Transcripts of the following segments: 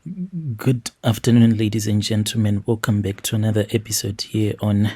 Good afternoon, ladies and gentlemen. Welcome back to another episode here on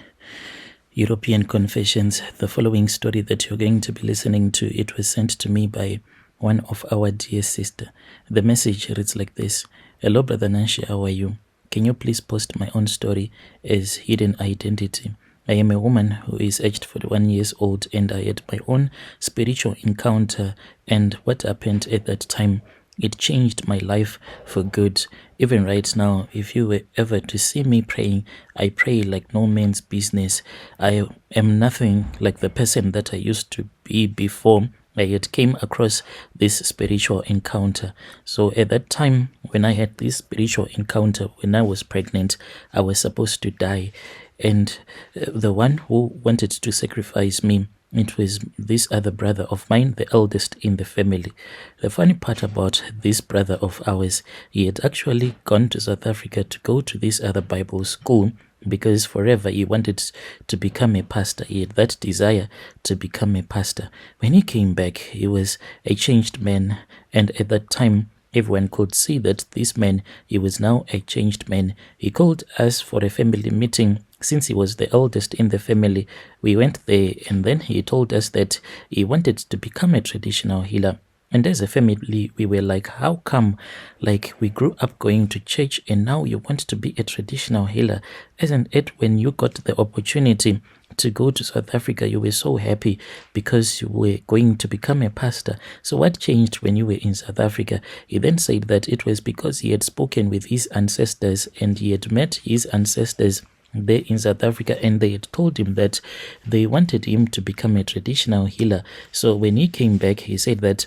European Confessions. The following story that you're going to be listening to, it was sent to me by one of our dear sister. The message reads like this. Hello, Brother Nashi, how are you? Can you please post my own story as hidden identity? I am a woman who is aged 41 years old, and I had my own spiritual encounter, and what happened at that time, it changed my life for good. Even right now, if you were ever to see me praying, I pray like no man's business. I am nothing like the person that I used to be before I had came across this spiritual encounter. So at that time, when I had this spiritual encounter, when I was pregnant, I was supposed to die. And the one who wanted to sacrifice me, it was this other brother of mine, the eldest in the family. The funny part about this brother of ours, he had actually gone to South Africa to go to this other Bible school because forever he wanted to become a pastor. He had that desire to become a pastor. When he came back, he was a changed man. And at that time, everyone could see that this man, he was now a changed man. He called us for a family meeting. Since he was the eldest in the family, we went there, and then he told us that he wanted to become a traditional healer. And as a family, we were like, how come? Like, we grew up going to church and now you want to be a traditional healer? Isn't it when you got the opportunity to go to South Africa, you were so happy because you were going to become a pastor? So what changed when you were in South Africa? He then said that it was because he had spoken with his ancestors and he had met his ancestors there in South Africa, and they had told him that they wanted him to become a traditional healer. So when he came back, he said that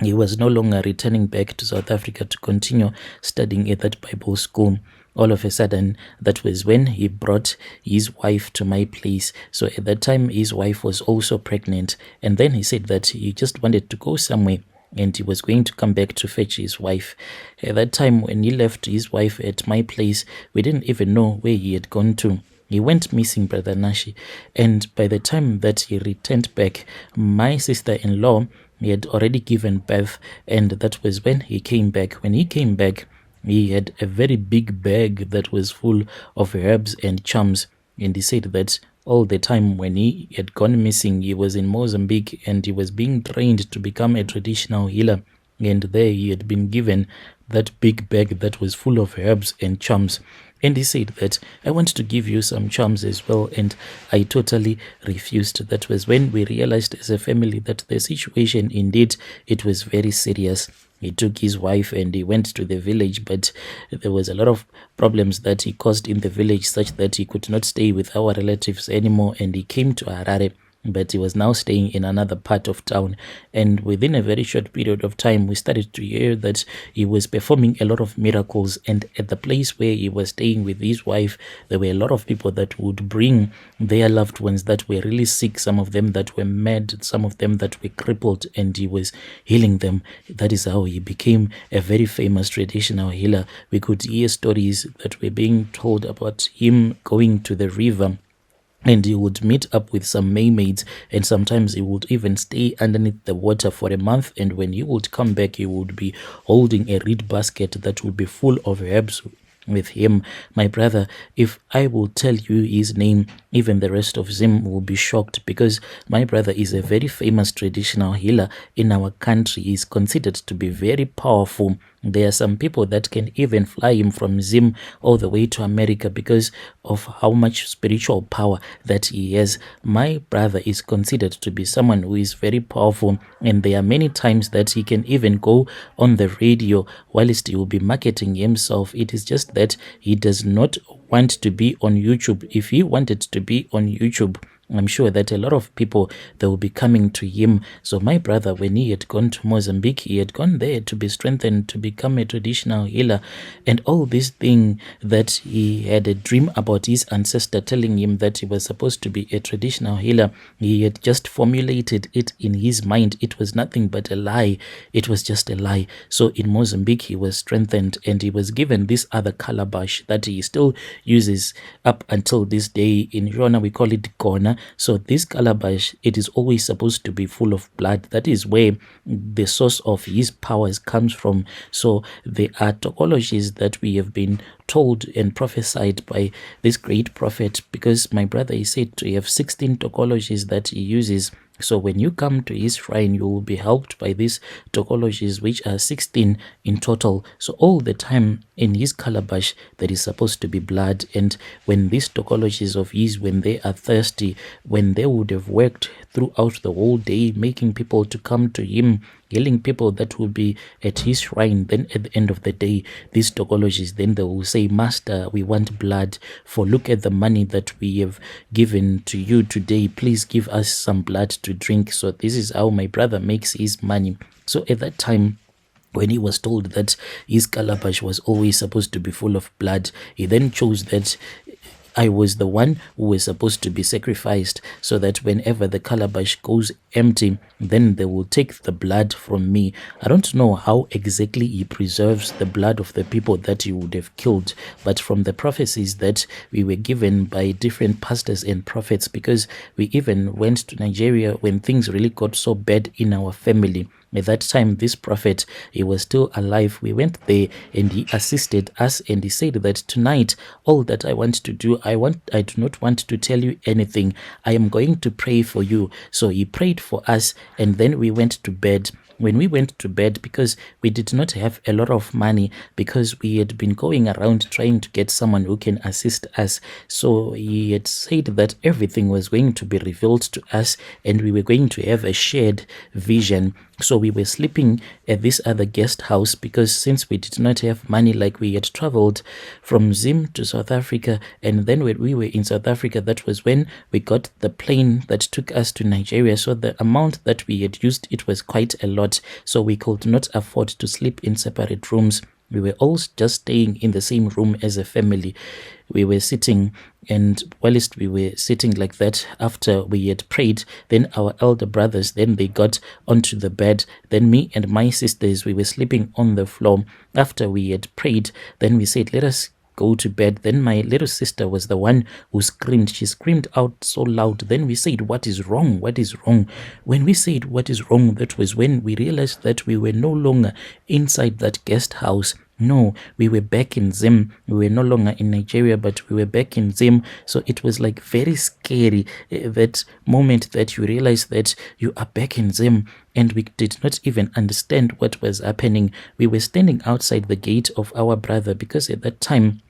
he was no longer returning back to South Africa to continue studying at that Bible school. All of a sudden, that was when he brought his wife to my place. So at that time, his wife was also pregnant. And then he said that he just wanted to go somewhere and he was going to come back to fetch his wife. At that time, when he left his wife at my place, we didn't even know where he had gone to. He went missing, Brother Nashi. And by the time that he returned back, my sister-in-law, he had already given birth, and that was when he came back. When he came back, he had a very big bag that was full of herbs and charms, and he said that all the time when he had gone missing, he was in Mozambique and he was being trained to become a traditional healer, and there he had been given that big bag that was full of herbs and charms. And he said that, I want to give you some charms as well. And I totally refused. That was when we realized as a family that the situation, indeed, it was very serious. He took his wife and he went to the village, but there was a lot of problems that he caused in the village such that he could not stay with our relatives anymore, and he came to Harare. But he was now staying in another part of town, and within a very short period of time we started to hear that he was performing a lot of miracles. And at the place where he was staying with his wife, there were a lot of people that would bring their loved ones that were really sick, some of them that were mad, some of them that were crippled, and he was healing them. That is how he became a very famous traditional healer. We could hear stories that were being told about him going to the river, and he would meet up with some mermaids, and sometimes he would even stay underneath the water for a month, and when he would come back, he would be holding a reed basket that would be full of herbs with him. My brother, if I will tell you his name, even the rest of Zim will be shocked, because my brother is a very famous traditional healer in our country. He is considered to be very powerful. There are some people that can even fly him from Zim all the way to America because of how much spiritual power that he has. My brother is considered to be someone who is very powerful, and there are many times that he can even go on the radio whilst he will be marketing himself. It is just that he does not want to be on YouTube. If he wanted to be on YouTube, I'm sure that a lot of people, they will be coming to him. So my brother, when he had gone to Mozambique, he had gone there to be strengthened, to become a traditional healer. And all this thing that he had a dream about his ancestor telling him that he was supposed to be a traditional healer, he had just formulated it in his mind. It was nothing but a lie. It was just a lie. So in Mozambique, he was strengthened, and he was given this other calabash that he still uses up until this day. In Rona, we call it Gona. So this calabash, it is always supposed to be full of blood. That is where the source of his powers comes from. So there are topologies that we have been told and prophesied by this great prophet, because my brother is said to have 16 topologies that he uses. So when you come to his shrine, you will be helped by these topologies, which are 16 in total. So all the time in his calabash, there is supposed to be blood. And when these topologies of his, when they are thirsty, when they would have worked throughout the whole day, making people to come to him, healing people that will be at his shrine, then at the end of the day, these topologies, then they will say, Master, we want blood, for look at the money that we have given to you today. Please give us some blood to drink. So this is how my brother makes his money. So at that time, when he was told that his calabash was always supposed to be full of blood, he then chose that I was the one who was supposed to be sacrificed, so that whenever the calabash goes empty, then they will take the blood from me. I don't know how exactly he preserves the blood of the people that he would have killed, but from the prophecies that we were given by different pastors and prophets, because we even went to Nigeria when things really got so bad in our family. At that time, this prophet, he was still alive. We went there and he assisted us, and he said that tonight, all that I want to do, I do not want to tell you anything. I am going to pray for you. So he prayed for us, and then we went to bed. When we went to bed, because we did not have a lot of money, because we had been going around trying to get someone who can assist us, so he had said that everything was going to be revealed to us, and we were going to have a shared vision. So we were sleeping at this other guest house, because since we did not have money, like we had traveled from Zim to South Africa, and then when we were in South Africa, that was when we got the plane that took us to Nigeria. So the amount that we had used, it was quite a lot. So we could not afford to sleep in separate rooms. We were all just staying in the same room as a family. We were sitting, and whilst we were sitting like that, after we had prayed, then our elder brothers, then they got onto the bed. Then me and my sisters, we were sleeping on the floor. After we had prayed, then we said, let us go to bed. Then my little sister was the one who screamed. She screamed out so loud. Then we said, what is wrong? What is wrong? When we said, what is wrong? That was when we realized that we were no longer inside that guest house. No, we were back in Zim. We were no longer in Nigeria, but we were back in Zim. So it was like very scary, that moment that you realize that you are back in Zim, and we did not even understand what was happening. We were standing outside the gate of our brother, because at that time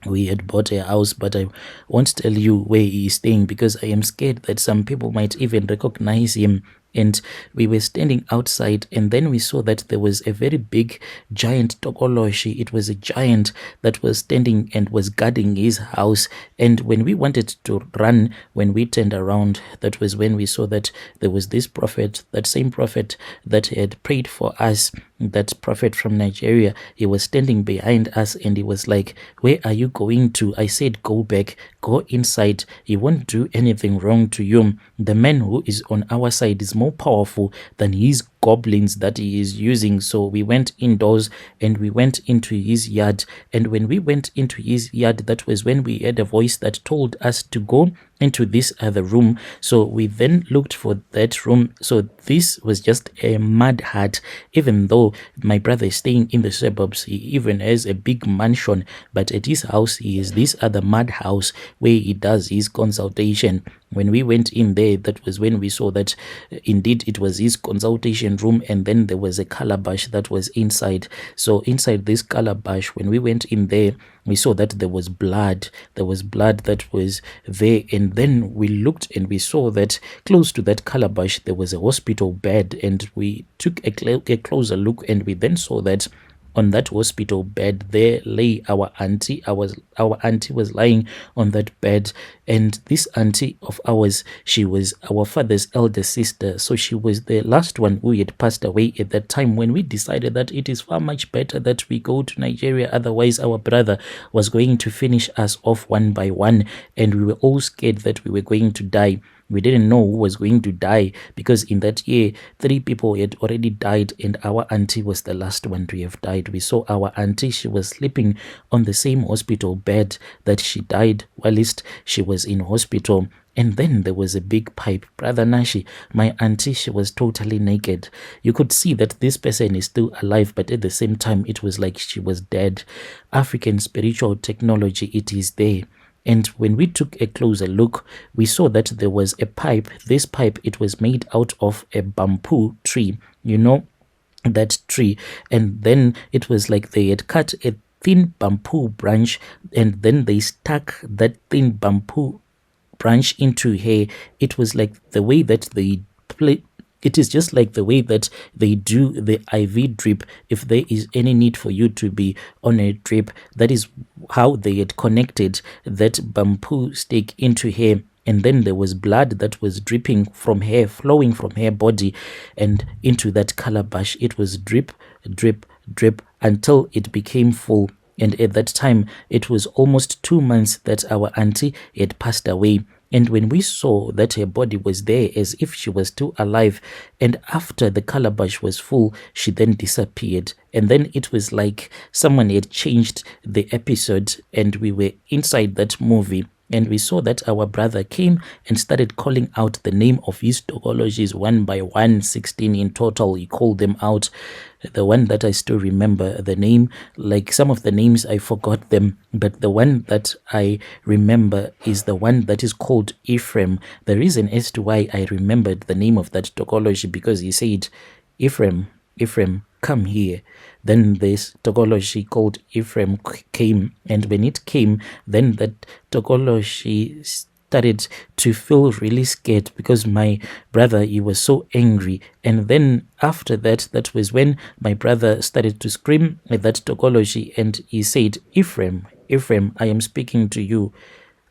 we had bought a house, but I won't tell you where he is staying, because I am scared that some people might even recognize him. And we were standing outside, and then we saw that there was a very big giant tokoloshi. It was a giant that was standing and was guarding his house. And when we wanted to run, when we turned around, that was when we saw that there was this prophet, that same prophet that had prayed for us, that prophet from Nigeria. He was standing behind us, and he was like, where are you going to? I said, go back, go inside. He won't do anything wrong to you. The man who is on our side is more powerful than his goblins that he is using. So we went indoors, and we went into his yard. And when we went into his yard, that was when we heard a voice that told us to go into this other room. So we then looked for that room. So this was just a mud hut. Even though my brother is staying in the suburbs, he even has a big mansion, but at his house he has this other mud house where he does his consultation. When we went in there, that was when we saw that indeed it was his consultation room, and then there was a calabash that was inside. So inside this calabash, when we went in there, we saw that there was blood. There was blood that was there, and then we looked and we saw that close to that calabash there was a hospital bed, and we took a closer look, and we then saw that on that hospital bed there lay our auntie. Our auntie was lying on that bed, and this auntie of ours, she was our father's elder sister. So she was the last one who had passed away at that time, when we decided that it is far much better that we go to Nigeria. Otherwise our brother was going to finish us off one by one, and we were all scared that we were going to die. We didn't know who was going to die, because in that year 3 people had already died, and our auntie was the last one to have died. We saw our auntie, she was sleeping on the same hospital bed that she died whilst she was in hospital. And then there was a big pipe. Brother Nashi, my auntie, she was totally naked. You could see that this person is still alive, but at the same time, it was like she was dead. African spiritual technology, it is there. And when we took a closer look, we saw that there was a pipe. This pipe, it was made out of a bamboo tree, that tree. And then it was like they had cut a thin bamboo branch, and then they stuck that thin bamboo branch into her. It was like the way that they play. It is just like the way that they do the IV drip. If there is any need for you to be on a drip, that is how they had connected that bamboo stick into her. And then there was blood that was dripping from her, flowing from her body and into that calabash. It was drip, drip, drip until it became full. And at that time, it was almost 2 months that our auntie had passed away. And when we saw that her body was there as if she was still alive, and after the calabash was full, she then disappeared. And then it was like someone had changed the episode, and we were inside that movie. And we saw that our brother came and started calling out the name of his tokologies one by one, 16 in total. He called them out. The one that I still remember the name, like some of the names I forgot them, but the one that I remember is the one that is called Ephraim. The reason as to why I remembered the name of that tokology, because he said, Ephraim, Ephraim, come here. Then this tokology called Ephraim came, and when it came, then that tokology started to feel really scared because my brother, he was so angry. And then after that, that was when my brother started to scream at that tokology, and he said, Ephraim, Ephraim, I am speaking to you.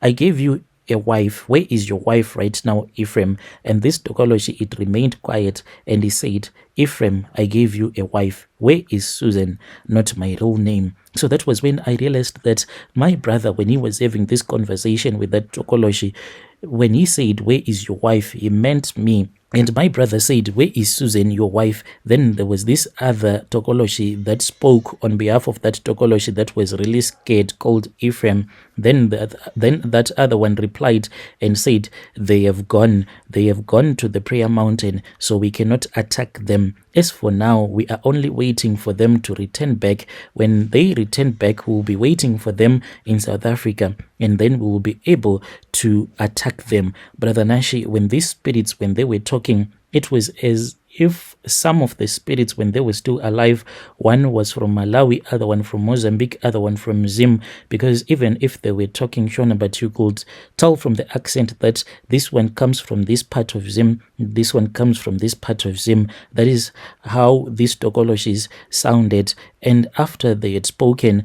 I gave you a wife. Where is your wife right now, Ephraim? And this tokology, it remained quiet, and he said, Ephraim, I gave you a wife. Where is Susan? Not my real name. So that was when I realized that my brother, when he was having this conversation with that tokology, when he said, where is your wife, he meant me. And my brother said, where is Susan, your wife? Then there was this other tokology that spoke on behalf of that tokology that was really scared, called Ephraim. Then that other one replied and said, they have gone to the prayer mountain, so we cannot attack them. As for now, we are only waiting for them to return back. When they return back, we will be waiting for them in South Africa, and then we will be able to attack them. Brother Nashi, when these spirits, when they were talking, it was as if some of the spirits, when they were still alive, one was from Malawi, other one from Mozambique, other one from Zim, because even if they were talking Shona, but you could tell from the accent that this one comes from this part of Zim, this one comes from this part of Zim. That is how these tokologies sounded. And after they had spoken,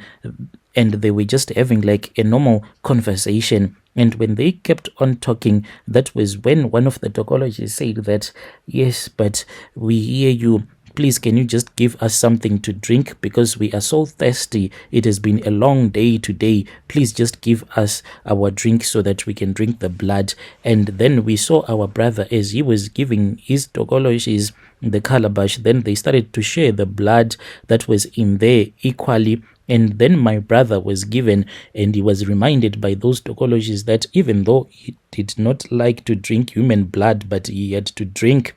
and they were just having like a normal conversation, and when they kept on talking, that was when one of the tokologists said that, yes, but we hear you. Please, can you just give us something to drink, because we are so thirsty. It has been a long day today. Please just give us our drink so that we can drink the blood. And then we saw our brother as he was giving his tokologies the calabash. Then they started to share the blood that was in there equally. And then my brother was given, and he was reminded by those tokologies that even though he did not like to drink human blood, but he had to drink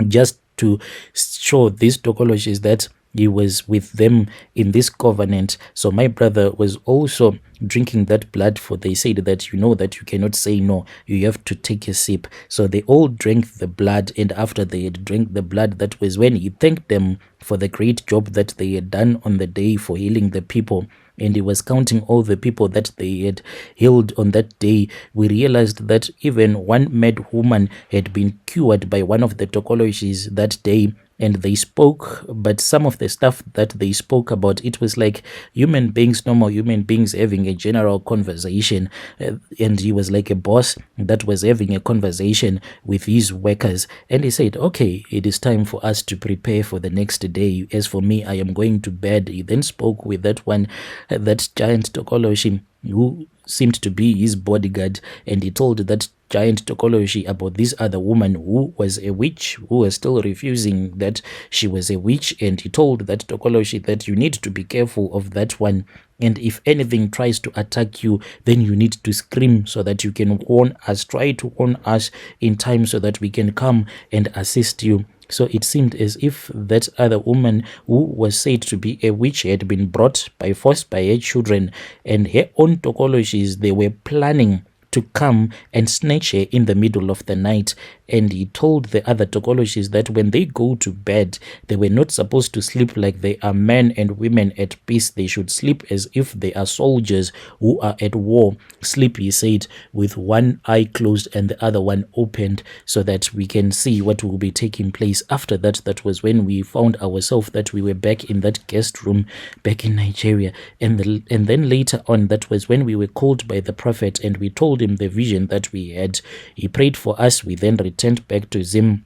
just to show these tokologies that he was with them in this covenant. So my brother was also drinking that blood, for they said that you know that you cannot say no, you have to take a sip. So they all drank the blood, and after they had drank the blood, that was when he thanked them for the great job that they had done on the day for healing the people. And he was counting all the people that they had healed on that day. We realized that even one mad woman had been cured by one of the tokologies that day. And they spoke, but some of the stuff that they spoke about, it was like human beings, normal human beings having a general conversation. And he was like a boss that was having a conversation with his workers. And he said, okay, it is time for us to prepare for the next day. As for me, I am going to bed. He then spoke with that one, that giant tokology, who seemed to be his bodyguard, and he told that giant Tokoloshi about this other woman who was a witch, who was still refusing that she was a witch. And he told that Tokoloshi that you need to be careful of that one, and if anything tries to attack you, then you need to scream so that you can warn us, try to warn us in time so that we can come and assist you. So it seemed as if that other woman who was said to be a witch had been brought by force by her children, and her own Tokoloshis, they were planning to come and snatch her in the middle of the night. And he told the other Tokoloshis that when they go to bed, they were not supposed to sleep like they are men and women at peace. They should sleep as if they are soldiers who are at war. Sleep, he said, with one eye closed and the other one opened, so that we can see what will be taking place. After that, that was when we found ourselves that we were back in that guest room back in Nigeria. And then later on, that was when we were called by the prophet, and we told him the vision that we had. He prayed for us. We then returned back to Zim.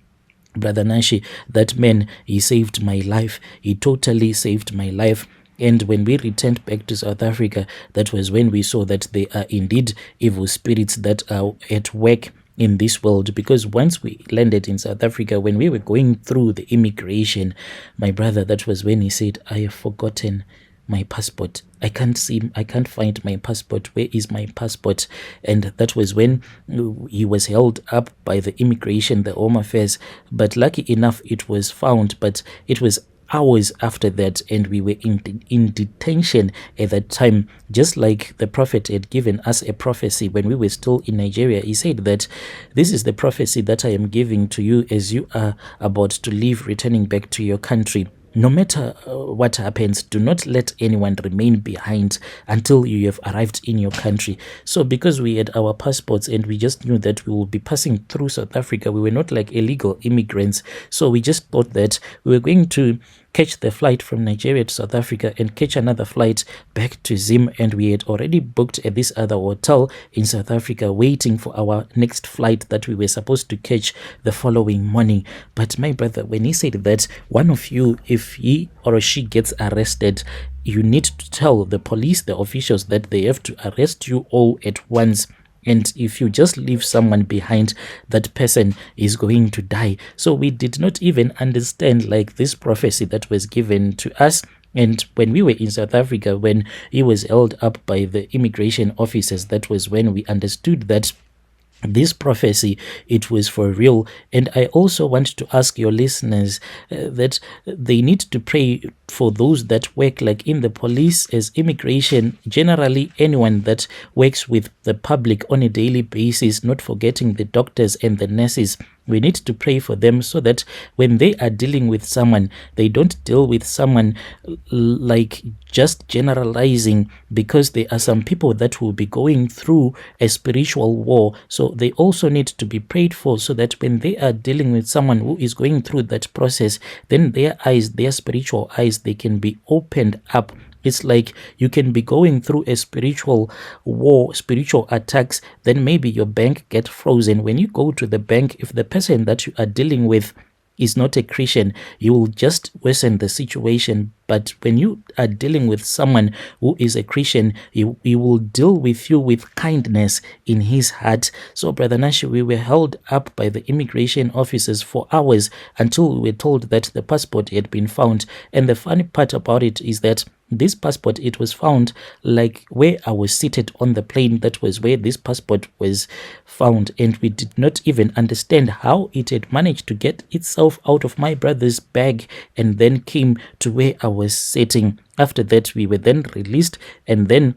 Brother Nashi, that man, he saved my life. He totally saved my life. And when we returned back to South Africa, that was when we saw that they are indeed evil spirits that are at work in this world. Because once we landed in South Africa, when we were going through the immigration, my brother, that was when he said, I have forgotten my passport. I can't find my passport. Where is my passport? And that was when he was held up by the immigration, the Home Affairs. But lucky enough, it was found. But it was hours after that, and we were in detention at that time. Just like the prophet had given us a prophecy when we were still in Nigeria. He said that this is the prophecy that I am giving to you as you are about to leave, returning back to your country. No matter what happens, do not let anyone remain behind until you have arrived in your country. So because we had our passports and we just knew that we will be passing through South Africa, we were not like illegal immigrants. So we just thought that we were going to catch the flight from Nigeria to South Africa and catch another flight back to Zim. And we had already booked at this other hotel in South Africa, waiting for our next flight that we were supposed to catch the following morning. But my brother, when he said that one of you, if he or she gets arrested, you need to tell the police, the officials, that they have to arrest you all at once. And if you just leave someone behind, that person is going to die. So we did not even understand like this prophecy that was given to us. And when we were in South Africa, when he was held up by the immigration officers, that was when we understood that this prophecy, it was for real. And I also want to ask your listeners that they need to pray for those that work like in the police, as immigration, generally anyone that works with the public on a daily basis, not forgetting the doctors and the nurses. We need to pray for them so that when they are dealing with someone, they don't deal with someone like just generalizing, because there are some people that will be going through a spiritual war. So they also need to be prayed for, so that when they are dealing with someone who is going through that process, then their eyes, their spiritual eyes, they can be opened up. It's like you can be going through a spiritual war, spiritual attacks, then maybe your bank get frozen. When you go to the bank, if the person that you are dealing with is not a Christian, you will just worsen the situation. But when you are dealing with someone who is a Christian, he will deal with you with kindness in his heart. So, Brother Nashi, we were held up by the immigration officers for hours until we were told that the passport had been found. And the funny part about it is that this passport, it was found like where I was seated on the plane. That was where this passport was found. And we did not even understand how it had managed to get itself out of my brother's bag and then came to where I was sitting. After that, we were then released, and then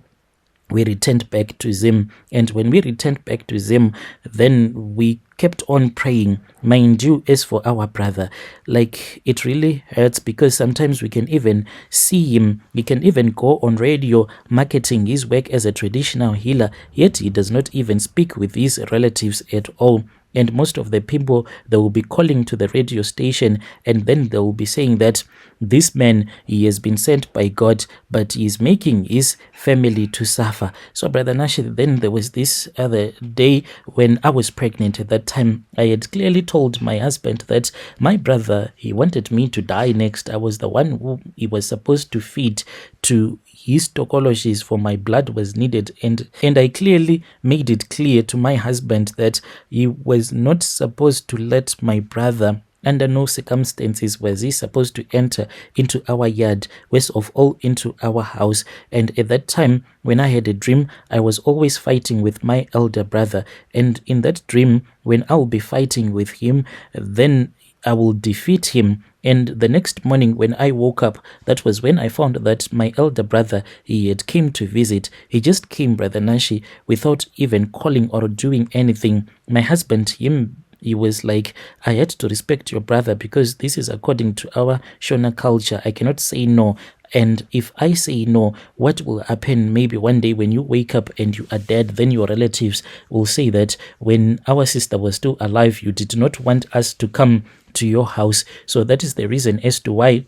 we returned back to Zim. And when we returned back to Zim, then we kept on praying. Mind you, as for our brother, like it really hurts, because sometimes we can even see him. He can even go on radio marketing his work as a traditional healer, yet he does not even speak with his relatives at all. And most of the people, they will be calling to the radio station, and then they will be saying that this man, he has been sent by God, but he is making his family to suffer. So, Brother Nashi, then there was this other day when I was pregnant. At that time, I had clearly told my husband that my brother, he wanted me to die next. I was the one who he was supposed to feed to his tokoloshis for my blood was needed, and I clearly made it clear to my husband that he was not supposed to let my brother, under no circumstances was he supposed to enter into our yard, worst of all into our house. And at that time, when I had a dream, I was always fighting with my elder brother. And in that dream, when I'll be fighting with him, then I will defeat him. And the next morning when I woke up, that was when I found that my elder brother, he had came to visit. He just came, Brother Nashi, without even calling or doing anything. My husband, he was like, I had to respect your brother because this is according to our Shona culture. I cannot say no. And if I say no, what will happen? Maybe one day when you wake up and you are dead, then your relatives will say that when our sister was still alive, you did not want us to come to your house. So that is the reason as to why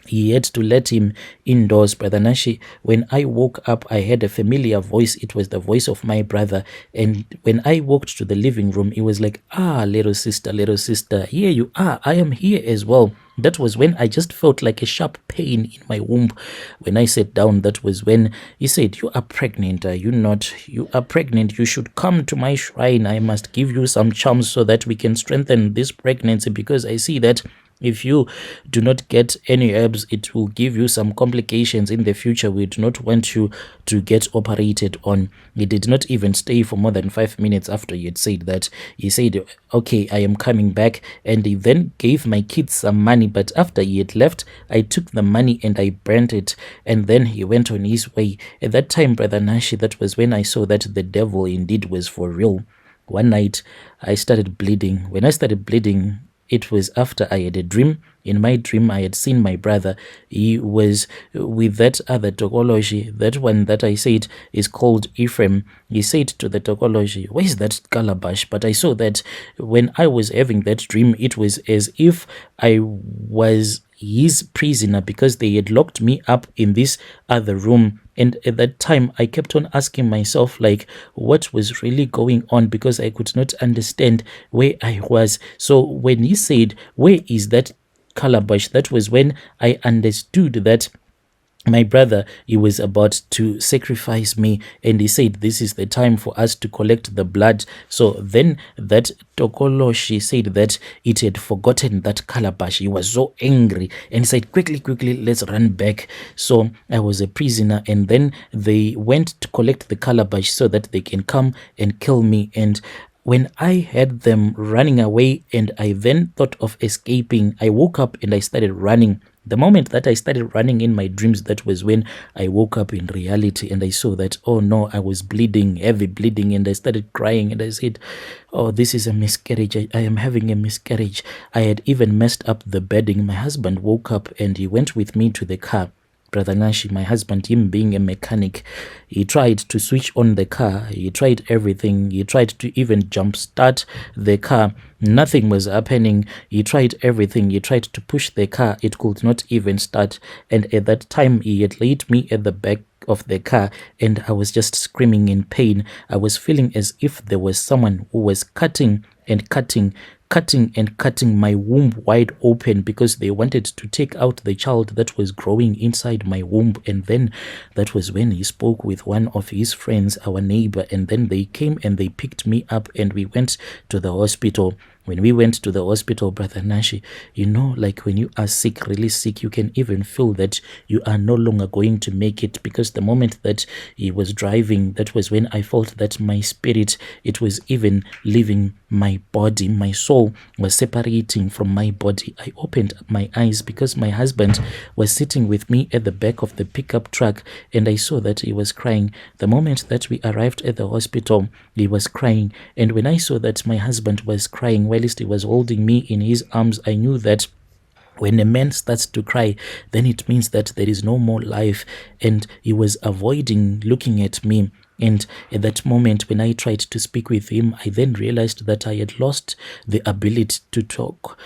he had to let him indoors, Brother Nashi. When I woke up, I heard a familiar voice. It was the voice of my brother. And when I walked to the living room, it was like, little sister, here you are. I am here as well. That was when I just felt like a sharp pain in my womb. When I sat down, that was when he said, you are pregnant, are you not? You are pregnant. You should come to my shrine. I must give you some charms so that we can strengthen this pregnancy, because I see that if you do not get any herbs, it will give you some complications in the future. We do not want you to get operated on. He did not even stay for more than 5 minutes after he had said that. He said, okay, I am coming back. And he then gave my kids some money. But after he had left, I took the money and I burnt it. And then he went on his way. At that time, Brother Nashi, that was when I saw that the devil indeed was for real. One night, I started bleeding. When I started bleeding, it was after I had a dream. In my dream, I had seen my brother. He was with that other tokology. That one that I said is called Ephraim. He said to the tokology, where is that calabash? But I saw that when I was having that dream, it was as if I was his prisoner, because they had locked me up in this other room. And at that time, I kept on asking myself, like, what was really going on, because I could not understand where I was. So when he said, where is that calabash, that was when I understood that my brother, he was about to sacrifice me, and he said this is the time for us to collect the blood. So then that tokoloshi said that it had forgotten that calabash. He was so angry and said, quickly, let's run back. So I was a prisoner, and then they went to collect the calabash so that they can come and kill me. And when I had them running away and I then thought of escaping, I woke up and I started running. The moment that I started running in my dreams, that was when I woke up in reality, and I saw that, oh no, I was bleeding, heavy bleeding, and I started crying, and I said, oh, this is a miscarriage. I am having a miscarriage. I had even messed up the bedding. My husband woke up and he went with me to the car. Brother Nashi, my husband, him being a mechanic, he tried to switch on the car. He tried everything. He tried to even jumpstart the car. Nothing was happening. He tried everything. He tried to push the car. It could not even start. And at that time, he had laid me at the back of the car, and I was just screaming in pain. I was feeling as if there was someone who was cutting my womb wide open, because they wanted to take out the child that was growing inside my womb. And then that was when he spoke with one of his friends, our neighbor, and then they came and they picked me up and we went to the hospital. When we went to the hospital, Brother Nashi, you know, like when you are sick, really sick, you can even feel that you are no longer going to make it, because the moment that he was driving, that was when I felt that my spirit, it was even leaving my body. My soul was separating from my body. I opened my eyes because my husband was sitting with me at the back of the pickup truck, and I saw that he was crying. The moment that we arrived at the hospital, he was crying. And when I saw that my husband was crying, whilst he was holding me in his arms, I knew that when a man starts to cry, then it means that there is no more life. And he was avoiding looking at me. And at that moment, when I tried to speak with him, I then realized that I had lost the ability to talk.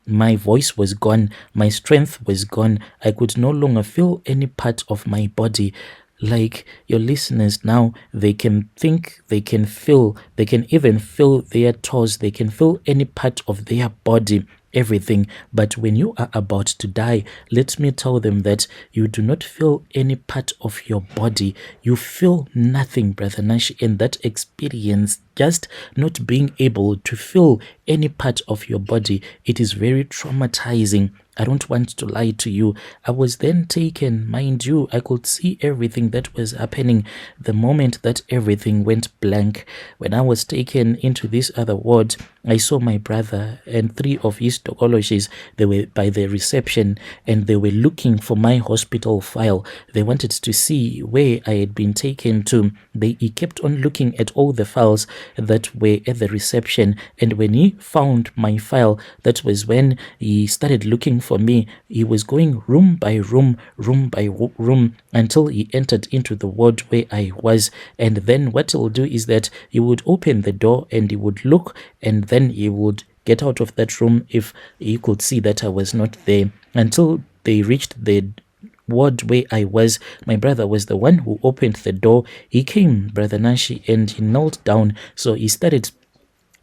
My voice was gone. My strength was gone. I could no longer feel any part of my body. Like your listeners now, they can think, they can feel, they can even feel their toes, they can feel any part of their body. everything. But when you are about to die, let me tell them that you do not feel any part of your body. You feel nothing, Brother Nash, and that experience, just not being able to feel any part of your body, it is very traumatizing. I don't want to lie to you. I was then taken, mind you, I could see everything that was happening the moment that everything went blank. When I was taken into this other ward, I saw my brother and 3 of his tokologies. They were by the reception and they were looking for my hospital file. They wanted to see where I had been taken to. He kept on looking at all the files that were at the reception, and when he found my file, that was when he started looking for me. He was going room by room, room by room, until he entered into the ward where I was. And then what he'll do is that he would open the door and he would look, and then he would get out of that room if he could see that I was not there, until they reached the ward where I was. My brother was the one who opened the door. He came, Brother Nashi, and he knelt down. So he started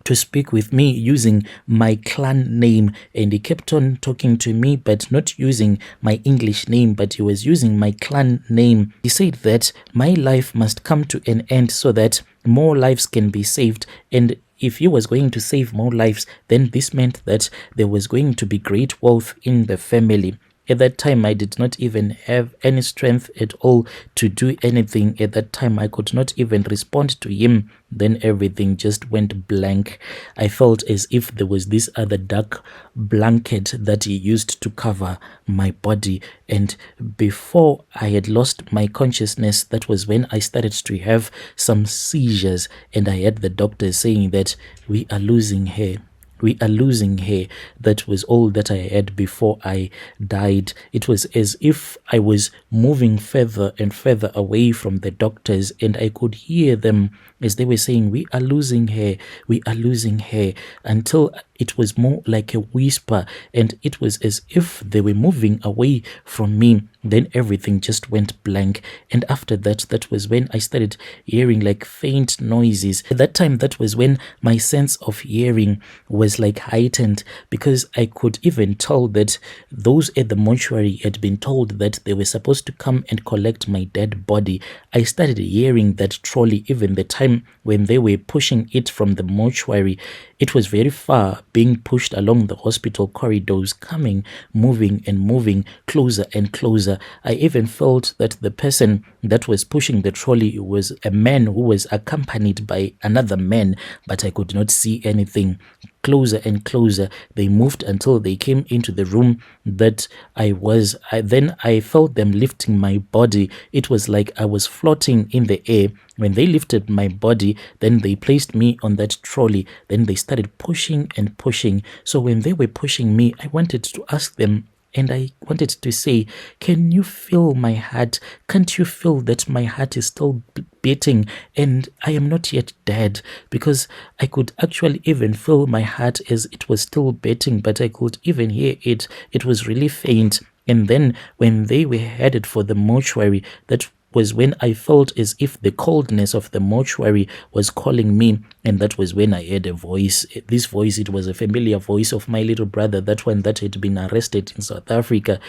to speak with me using my clan name, and he kept on talking to me but not using my English name, but he was using my clan name. He said that my life must come to an end so that more lives can be saved, and if he was going to save more lives, then this meant that there was going to be great wealth in the family. At that time, I did not even have any strength at all to do anything. At that time, I could not even respond to him. Then everything just went blank. I felt as if there was this other dark blanket that he used to cover my body. And before I had lost my consciousness, that was when I started to have some seizures. And I had the doctor saying that we are losing her. We are losing her. That was all that I had before I died. It was as if I was moving further and further away from the doctors, and I could hear them as they were saying, we are losing her, we are losing her, until it was more like a whisper, and it was as if they were moving away from me. Then everything just went blank, and after that, that was when I started hearing like faint noises. At that time, that was when my sense of hearing was like heightened, because I could even tell that those at the mortuary had been told that they were supposed to come and collect my dead body. I started hearing that trolley even the time when they were pushing it from the mortuary. It was very far, being pushed along the hospital corridors, coming, moving and moving closer and closer. I even felt that the person that was pushing the trolley was a man who was accompanied by another man, but I could not see anything. Closer and closer they moved until they came into the room that I was. Then I felt them lifting my body. It was like I was floating in the air. When they lifted my body, then they placed me on that trolley. Then they started pushing and pushing. So when they were pushing me, I wanted to ask them, and I wanted to say, can you feel my heart? Can't you feel that my heart is still beating and I am not yet dead? Because I could actually even feel my heart as it was still beating, but I could even hear it. It was really faint. And then when they were headed for the mortuary, that was when I felt as if the coldness of the mortuary was calling me, and that was when I heard a voice. This voice, it was a familiar voice of my little brother, that one that had been arrested in South Africa,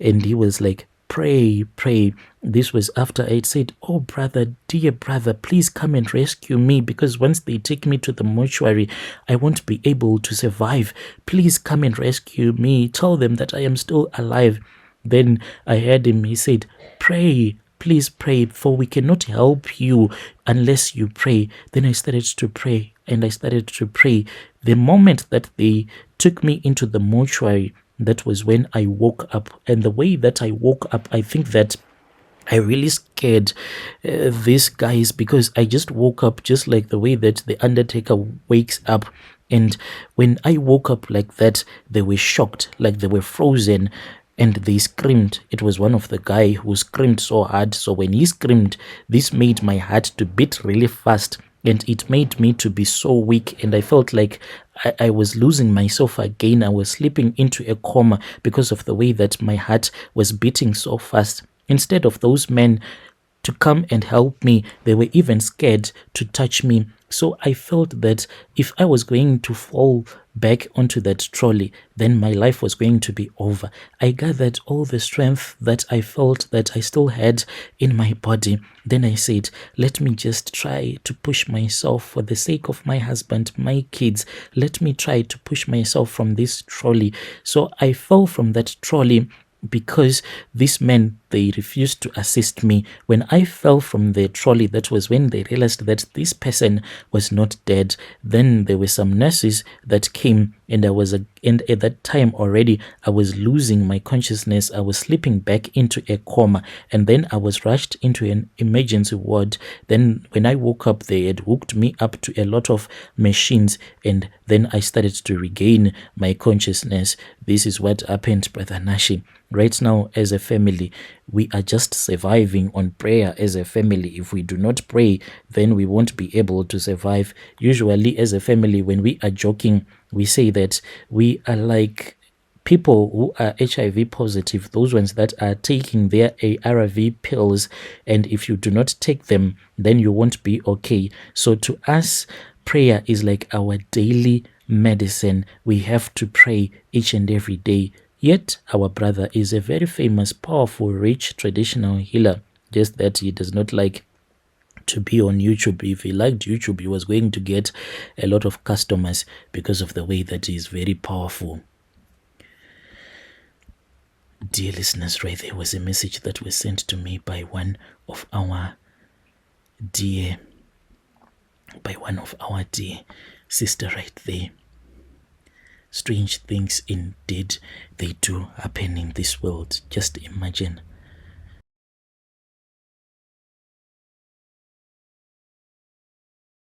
and he was like, pray, pray. This was after I had said, oh brother, dear brother, please come and rescue me, because once they take me to the mortuary, I won't be able to survive. Please come and rescue me. Tell them that I am still alive. Then I heard him, he said, pray, please pray, for we cannot help you unless you pray. Then I started to pray, and I started to pray. The moment that they took me into the mortuary, that was when I woke up. And the way that I woke up, I think that I really scared these guys, because I just woke up just like the way that the Undertaker wakes up. And when I woke up like that, they were shocked, like they were frozen. And they screamed. It was one of the guy who screamed so hard. So when he screamed, this made my heart to beat really fast. And it made me to be so weak. And I felt like I was losing myself again. I was slipping into a coma because of the way that my heart was beating so fast. Instead of those men to come and help me, they were even scared to touch me. So I felt that if I was going to fall back onto that trolley, then my life was going to be over. I gathered all the strength that I felt that I still had in my body. Then I said, let me just try to push myself for the sake of my husband, my kids. Let me try to push myself from this trolley. So I fell from that trolley because these men, they refused to assist me. When I fell from the trolley, that was when they realized that this person was not dead. Then there were some nurses that came, and and at that time already I was losing my consciousness. I was slipping back into a coma, and then I was rushed into an emergency ward. Then when I woke up, they had hooked me up to a lot of machines, and then I started to regain my consciousness. This is what happened, Brother Nashi. Right now, as a family, we are just surviving on prayer as a family. If we do not pray, then we won't be able to survive. Usually, as a family, when we are joking, we say that we are like people who are HIV positive, those ones that are taking their ARV pills, and if you do not take them, then you won't be okay. So to us, prayer is like our daily medicine. We have to pray each and every day. Yet our brother is a very famous, powerful, rich, traditional healer, just that he does not like to be on YouTube. If he liked YouTube, he was going to get a lot of customers because of the way that he is very powerful. Dear listeners, right there was a message that was sent to me by one of our dear sister right there. Strange things indeed they do happen in this world. Just imagine